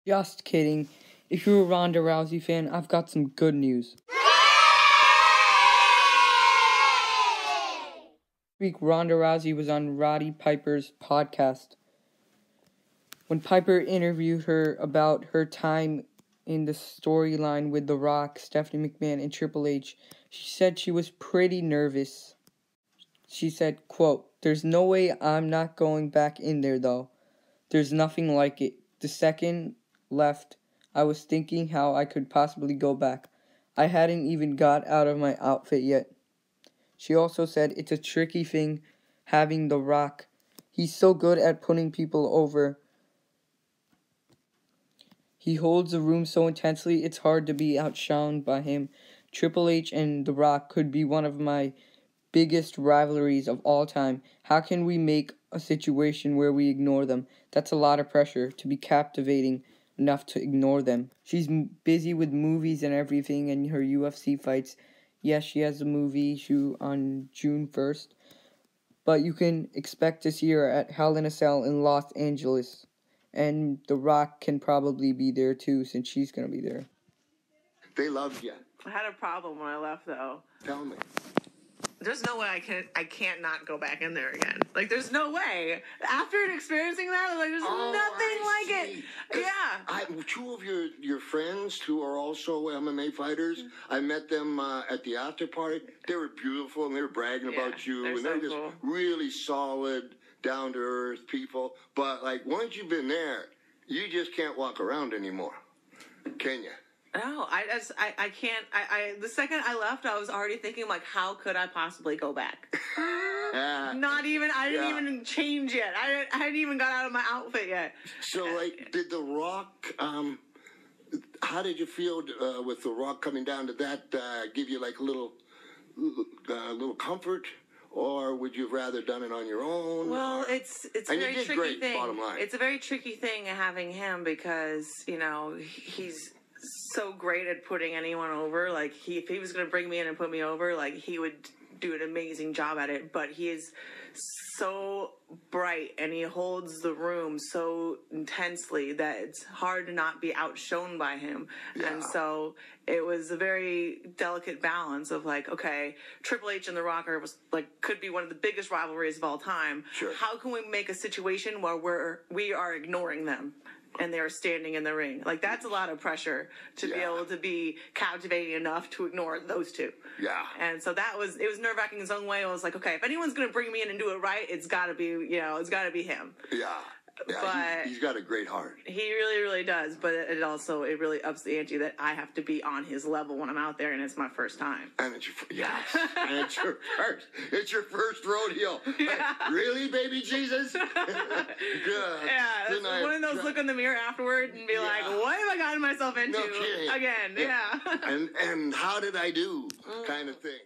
Just kidding. If you're a Ronda Rousey fan, I've got some good news. This week, Ronda Rousey was on Roddy Piper's podcast. When Piper interviewed her about her time in the storyline with The Rock, Stephanie McMahon, and Triple H, she said she was pretty nervous. She said, quote, "There's no way I'm not going back in there, though. There's nothing like it. The second left, I was thinking how I could possibly go back. I hadn't even got out of my outfit yet." She also said it's a tricky thing having The Rock. He's so good at putting people over. He holds the room so intensely, it's hard to be outshone by him. Triple H and The Rock could be one of my biggest rivalries of all time. How can we make a situation where we ignore them? That's a lot of pressure to be captivating enough to ignore them. She's busy with movies and everything and her UFC fights. Yes, she has a movie shoot on June 1st. But you can expect to see her at Hell in a Cell in Los Angeles. And The Rock can probably be there too, since she's going to be there. They loved you. I had a problem when I left, though. Tell me. There's no way I can't not go back in there again. Like, there's no way. After experiencing that, like, there's nothing like it. Yeah. Two of your friends who are also MMA fighters, I met them at the after party. They were beautiful, and they were bragging about you. And they're just really solid, down-to-earth people. But, like, once you've been there, you just can't walk around anymore. Can you? No, I can't. The second I left, I was already thinking, like, how could I possibly go back? I didn't even change yet. I hadn't even got out of my outfit yet. So, like, did The Rock, how did you feel with The Rock coming down? Did that give you, like, a little comfort? Or would you have rather done it on your own? Well, it's a very tricky thing. Bottom line. It's a very tricky thing having him because, you know, he's so great at putting anyone over. Like, if he was going to bring me in and put me over, like, he would do an amazing job at it. But he is so bright and he holds the room so intensely that it's hard to not be outshone by him. Yeah. And so it was a very delicate balance of, like, okay, Triple H and The Rock could be one of the biggest rivalries of all time. Sure. How can we make a situation where we are ignoring them and they're standing in the ring? Like, that's a lot of pressure to be able to be captivating enough to ignore those two. Yeah. And so it was nerve-wracking in its own way. I was like, okay, if anyone's going to bring me in and do it right, it's got to be him. Yeah. Yeah, he's got a great heart. He really, really does. But it really ups the ante that I have to be on his level when I'm out there, and it's my first time. And it's your first rodeo. Yeah. Like, really, baby Jesus? Good. Yeah, one of those look in the mirror afterward and be like, what have I gotten myself into? No kidding. Again, yeah. And how did I do? Kind of thing.